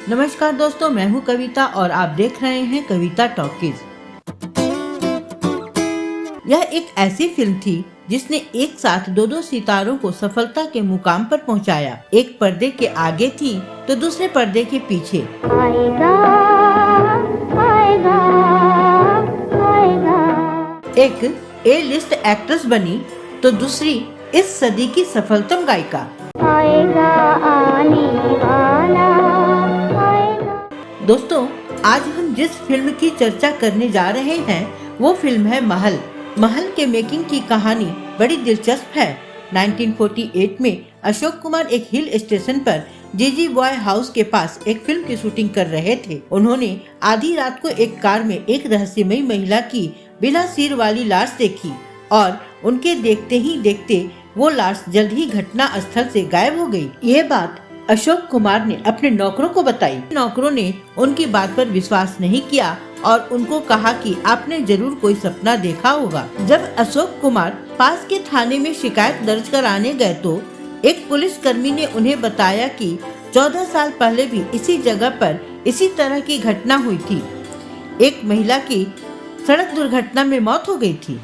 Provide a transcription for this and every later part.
नमस्कार दोस्तों, मैं हूं कविता और आप देख रहे हैं कविता टॉकीज। यह एक ऐसी फिल्म थी जिसने एक साथ दो सितारों को सफलता के मुकाम पर पहुंचाया। एक पर्दे के आगे थी तो दूसरे पर्दे के पीछे। आएगा, आएगा, आएगा। एक ए लिस्ट एक्ट्रेस बनी तो दूसरी इस सदी की सफलतम गायिका। आएगा आने वाला आएगा। दोस्तों, आज हम जिस फिल्म की चर्चा करने जा रहे हैं वो फिल्म है महल। महल के मेकिंग की कहानी बड़ी दिलचस्प है। 1948 में अशोक कुमार एक हिल स्टेशन पर जीजी बॉय हाउस के पास एक फिल्म की शूटिंग कर रहे थे। उन्होंने आधी रात को एक कार में एक रहस्यमयी महिला की बिना सिर वाली लाश देखी और उनके देखते ही देखते वो लाश जल्द ही घटना स्थल से गायब हो गई। ये बात अशोक कुमार ने अपने नौकरों को बताई। नौकरों ने उनकी बात पर विश्वास नहीं किया और उनको कहा कि आपने जरूर कोई सपना देखा होगा। जब अशोक कुमार पास के थाने में शिकायत दर्ज कराने गए तो एक पुलिस कर्मी ने उन्हें बताया कि 14 साल पहले भी इसी जगह पर इसी तरह की घटना हुई थी। एक महिला की सड़क दुर्घटना में मौत हो गई थी।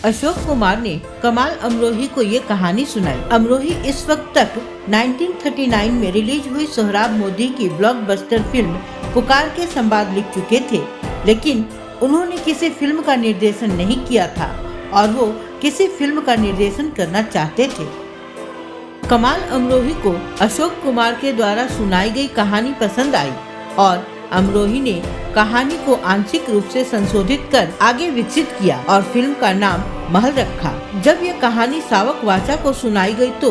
अशोक कुमार ने कमाल अमरोही को ये कहानी सुनाई। अमरोही इस वक्त तक 1939 में रिलीज हुई सोहराब मोदी की ब्लॉकबस्टर फिल्म पुकार के संवाद लिख चुके थे, लेकिन उन्होंने किसी फिल्म का निर्देशन नहीं किया था और वो किसी फिल्म का निर्देशन करना चाहते थे। कमाल अमरोही को अशोक कुमार के द्वारा सुनाई गई कहानी पसंद आई और अमरोही ने कहानी को आंशिक रूप से संशोधित कर आगे विकसित किया और फिल्म का नाम महल रखा। जब यह कहानी सावक वाचा को सुनाई गई तो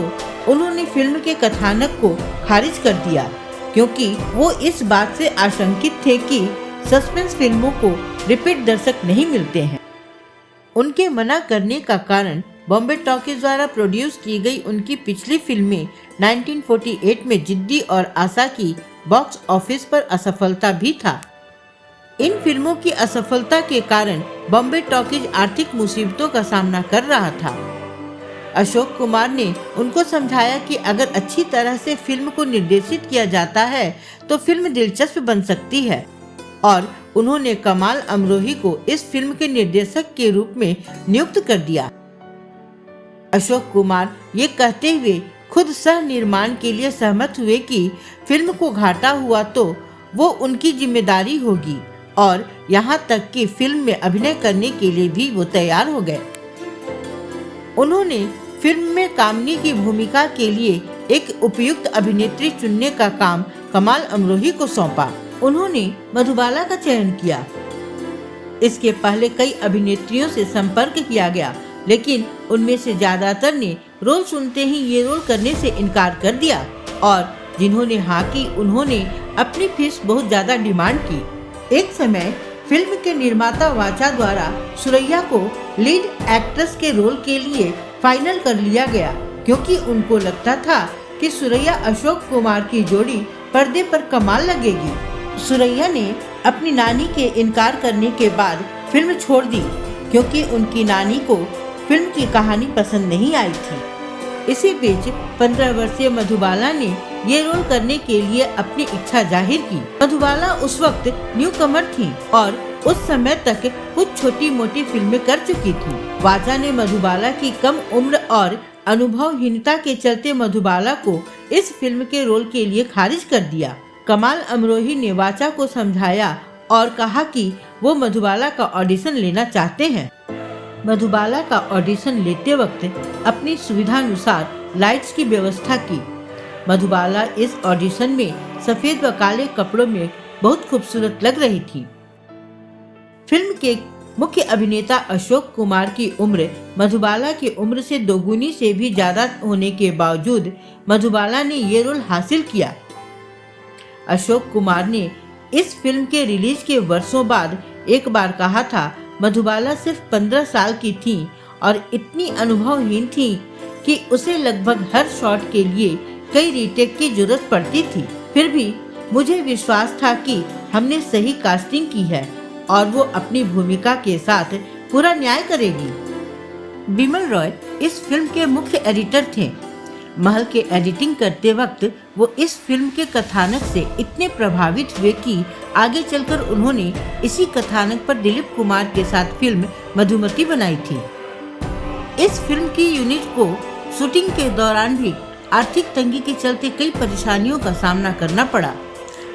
उन्होंने फिल्म के कथानक को खारिज कर दिया, क्योंकि वो इस बात से आशंकित थे कि सस्पेंस फिल्मों को रिपीट दर्शक नहीं मिलते हैं। उनके मना करने का कारण बॉम्बे टॉकीज द्वारा प्रोड्यूस की गई उनकी पिछली फिल्में 1948 में जिद्दी और आशा की बॉक्स ऑफिस पर असफलता भी था। इन फिल्मों की असफलता के कारण बॉम्बे टॉकीज आर्थिक मुसीबतों का सामना कर रहा था। अशोक कुमार ने उनको समझाया कि अगर अच्छी तरह से फिल्म को निर्देशित किया जाता है तो फिल्म दिलचस्प बन सकती है और उन्होंने कमाल अमरोही को इस फिल्म के निर्देशक के रूप में नियुक्त कर दिया। अशोक कुमार ये कहते हुए खुद सह निर्माण के लिए सहमत हुए कि फिल्म को घाटा हुआ तो वो उनकी जिम्मेदारी होगी और यहाँ तक कि फिल्म में अभिनय करने के लिए भी वो तैयार हो गए। उन्होंने फिल्म में कामनी की भूमिका के लिए एक उपयुक्त अभिनेत्री चुनने का काम कमाल अमरोही को सौंपा। उन्होंने मधुबाला का चयन किया। इसके पहले कई अभिनेत्रियों से संपर्क किया गया, लेकिन उनमें से ज्यादातर ने रोल सुनते ही ये रोल करने से इनकार कर दिया और जिन्होंने हाँ की उन्होंने अपनी फीस बहुत ज्यादा डिमांड की। एक समय फिल्म के निर्माता वाचा द्वारा सुरैया को लीड एक्ट्रेस के रोल के लिए फाइनल कर लिया गया, क्योंकि उनको लगता था कि सुरैया अशोक कुमार की जोड़ी पर्दे पर कमाल लगेगी। सुरैया ने अपनी नानी के इनकार करने के बाद फिल्म छोड़ दी, क्योंकि उनकी नानी को फिल्म की कहानी पसंद नहीं आई थी। इसी बीच 15 वर्षीय मधुबाला ने ये रोल करने के लिए अपनी इच्छा जाहिर की। मधुबाला उस वक्त न्यू कमर थी और उस समय तक कुछ छोटी मोटी फिल्में कर चुकी थी। वाचा ने मधुबाला की कम उम्र और अनुभवहीनता के चलते मधुबाला को इस फिल्म के रोल के लिए खारिज कर दिया। कमाल अमरोही ने वाचा को समझाया और कहा कि वो मधुबाला का ऑडिशन लेना चाहते हैं। मधुबाला का ऑडिशन लेते वक्त अपनी सुविधानुसार लाइट्स की व्यवस्था की। मधुबाला इस ऑडिशन में सफेद व काले कपड़ों में बहुत खूबसूरत लग रही थी। फिल्म के मुख्य अभिनेता अशोक कुमार की उम्र मधुबाला की उम्र से दोगुनी से भी ज्यादा होने के बावजूद मधुबाला ने ये रोल हासिल किया। अशोक कुमार ने इस फिल्म के रिलीज के वर्षों बाद एक बार कहा था, मधुबाला सिर्फ 15 साल की थी और इतनी अनुभवहीन थी कि उसे लगभग हर शॉट के लिए कई रीटेक की जरूरत पड़ती थी। फिर भी मुझे विश्वास था कि हमने सही कास्टिंग की है और वो अपनी भूमिका के साथ पूरा न्याय करेगी। बिमल रॉय इस फिल्म के मुख्य एडिटर थे। महल के एडिटिंग करते वक्त वो इस फिल्म के कथानक से इतने प्रभावित हुए कि आगे चलकर उन्होंने इसी कथानक पर दिलीप कुमार के साथ फिल्म मधुमती बनाई थी। इस फिल्म की यूनिट को शूटिंग के दौरान भी आर्थिक तंगी के चलते कई परेशानियों का सामना करना पड़ा।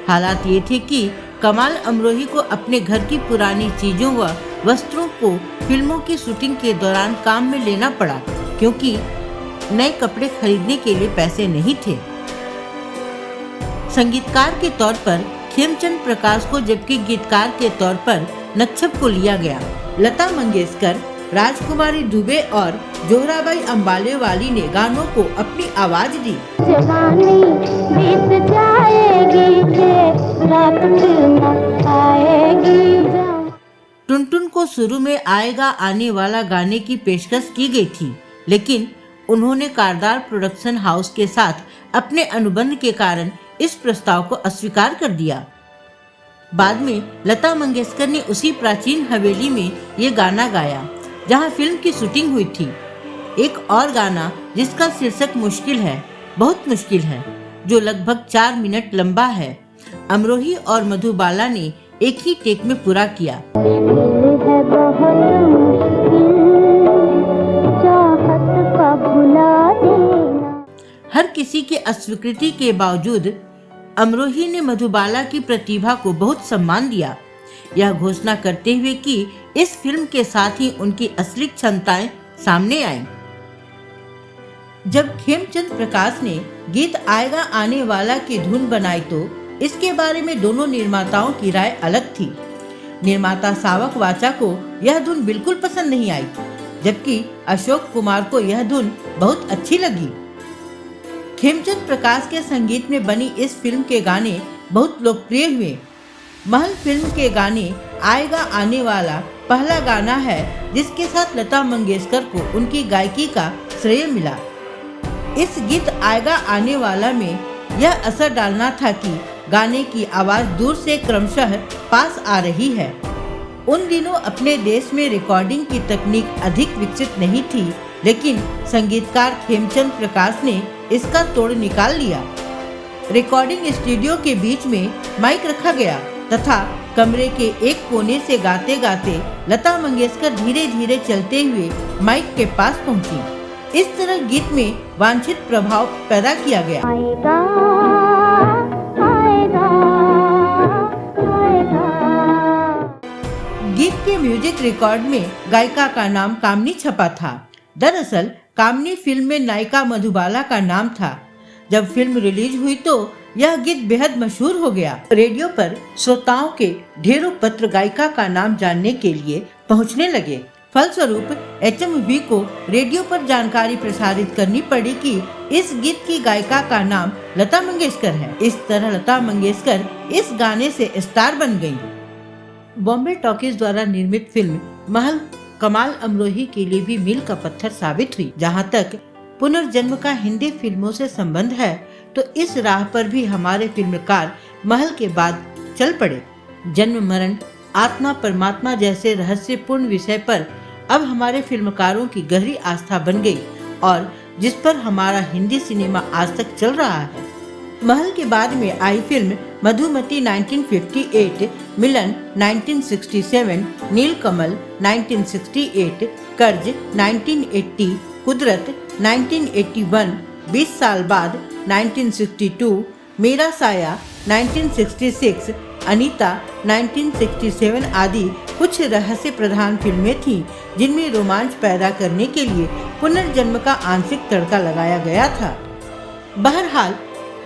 हालात ये थे कि कमाल अमरोही को अपने घर की पुरानी चीजों व वस्त्रों को फिल्मों की शूटिंग के दौरान काम में लेना पड़ा, क्योंकि नए कपड़े खरीदने के लिए पैसे नहीं थे। संगीतकार के तौर पर खेमचंद प्रकाश को, जबकि गीतकार के तौर पर नच्छप को लिया गया। लता मंगेशकर, राजकुमारी दुबे और जोहराबाई अम्बालेवाली ने गानों को अपनी आवाज दी। जवानी बीत जाएगी, रात न आएगी। टुनटुन को शुरू में आएगा आने वाला गाने की पेशकश की गई थी, लेकिन उन्होंने कारदार प्रोडक्शन हाउस के साथ अपने अनुबंध के कारण इस प्रस्ताव को अस्वीकार कर दिया। बाद में लता मंगेशकर ने उसी प्राचीन हवेली में ये गाना गाया जहां फिल्म की शूटिंग हुई थी। एक और गाना जिसका शीर्षक मुश्किल है, बहुत मुश्किल है, जो लगभग 4 मिनट लंबा है, अमरोही और मधुबाला ने एक ही टेक में पूरा किया। हर किसी के अस्वीकृति के बावजूद अमरोही ने मधुबाला की प्रतिभा को बहुत सम्मान दिया, यह घोषणा करते हुए कि इस फिल्म के साथ ही उनकी असली क्षमताएं सामने आईं। जब खेमचंद प्रकाश ने गीत आएगा आने वाला की धुन बनाई तो इसके बारे में दोनों निर्माताओं की राय अलग थी। निर्माता सावक वाचा को यह धुन बिल्कुल पसंद नहीं आई, जबकि अशोक कुमार को यह धुन बहुत अच्छी लगी। खेमचंद प्रकाश के संगीत में बनी इस फिल्म के गाने बहुत लोकप्रिय हुए। महल फिल्म के गाने आएगा आने वाला पहला गाना है जिसके साथ लता मंगेशकर को उनकी गायकी का श्रेय मिला। इस गीत आएगा आने वाला में यह असर डालना था कि गाने की आवाज दूर से क्रमशः पास आ रही है। उन दिनों अपने देश में रिकॉर्डिंग की तकनीक अधिक विकसित नहीं थी, लेकिन संगीतकार खेमचंद प्रकाश ने इसका तोड़ निकाल लिया। रिकॉर्डिंग स्टूडियो के बीच में माइक रखा गया तथा कमरे के एक कोने से गाते गाते लता मंगेशकर धीरे धीरे चलते हुए माइक के पास पहुंची। इस तरह गीत में वांछित प्रभाव पैदा किया गया। आएगा, आएगा, आएगा। गीत के म्यूजिक रिकॉर्ड में गायिका का नाम कामनी छपा था। दरअसल कामनी फिल्म में नायिका मधुबाला का नाम था। जब फिल्म रिलीज हुई तो यह गीत बेहद मशहूर हो गया। रेडियो पर श्रोताओं के ढेरों पत्र गायिका का नाम जानने के लिए पहुंचने लगे। फलस्वरूप HMV को रेडियो पर जानकारी प्रसारित करनी पड़ी कि इस गीत की गायिका का नाम लता मंगेशकर है। इस तरह लता मंगेशकर इस गाने से स्टार बन गयी। बॉम्बे टॉकीज द्वारा निर्मित फिल्म महल कमाल अमरोही के लिए भी मील का पत्थर साबित हुई। जहां तक पुनर्जन्म का हिंदी फिल्मों से संबंध है तो इस राह पर भी हमारे फिल्मकार महल के बाद चल पड़े। जन्म मरण, आत्मा परमात्मा जैसे रहस्यपूर्ण विषय पर अब हमारे फिल्मकारों की गहरी आस्था बन गई और जिस पर हमारा हिंदी सिनेमा आज तक चल रहा है। महल के बाद में आई फिल्म मधुमती 1958, मिलन 1967, नीलकमल 1968, कर्ज 1980, कुदरत 1981, 20 साल बाद 1962, मेरा साया 1966, अनीता 1967 आदि कुछ रहस्य प्रधान फिल्में थीं जिनमें रोमांच पैदा करने के लिए पुनर्जन्म का आंशिक तड़का लगाया गया था। बहरहाल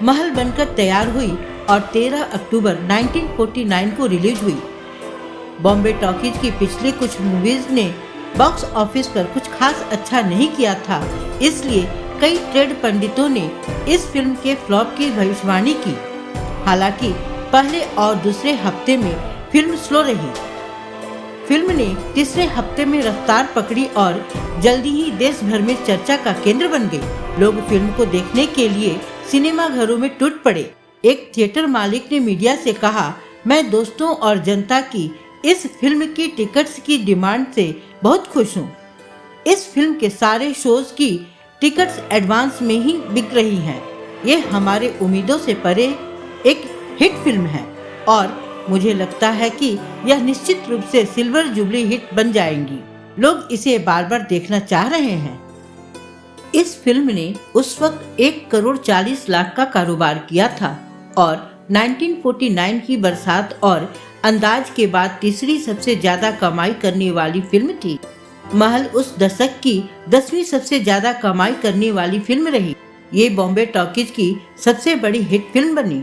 महल बनकर तैयार हुई और 13 अक्टूबर 1949 को रिलीज हुई। बॉम्बे टॉकीज की पिछली कुछ मूवीज ने बॉक्स ऑफिस पर कुछ खास अच्छा नहीं किया था, इसलिए कई ट्रेड पंडितों ने इस फिल्म के फ्लॉप की भविष्यवाणी की। हालांकि पहले और दूसरे हफ्ते में फिल्म स्लो रही। फिल्म ने तीसरे हफ्ते में रफ्तार पकड़ी और जल्दी ही देश भर में चर्चा का केंद्र बन गई। लोग फिल्म को देखने के लिए सिनेमा घरों में टूट पड़े। एक थिएटर मालिक ने मीडिया से कहा, मैं दोस्तों और जनता की इस फिल्म की टिकट्स की डिमांड से बहुत खुश हूँ। इस फिल्म के सारे शोज की टिकट्स एडवांस में ही बिक रही हैं। ये हमारे उम्मीदों से परे एक हिट फिल्म है और मुझे लगता है कि यह निश्चित रूप से सिल्वर जुबली हिट बन जाएंगी। लोग इसे बार बार देखना चाह रहे हैं। इस फिल्म ने उस वक्त 1,40,40,00,000 का कारोबार किया था और 1949 की बरसात और अंदाज के बाद तीसरी सबसे ज्यादा कमाई करने वाली फिल्म थी। महल उस दशक की 10वीं सबसे ज्यादा कमाई करने वाली फिल्म रही। ये बॉम्बे टॉकीज की सबसे बड़ी हिट फिल्म बनी।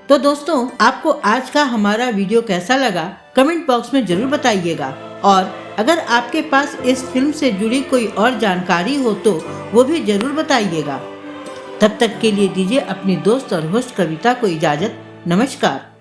तो दोस्तों, आपको आज का हमारा वीडियो कैसा लगा कमेंट बॉक्स में जरूर बताइएगा और अगर आपके पास इस फिल्म से जुड़ी कोई और जानकारी हो तो वो भी जरूर बताइएगा। तब तक के लिए दीजिए अपनी दोस्त और होस्ट कविता को इजाजत। नमस्कार।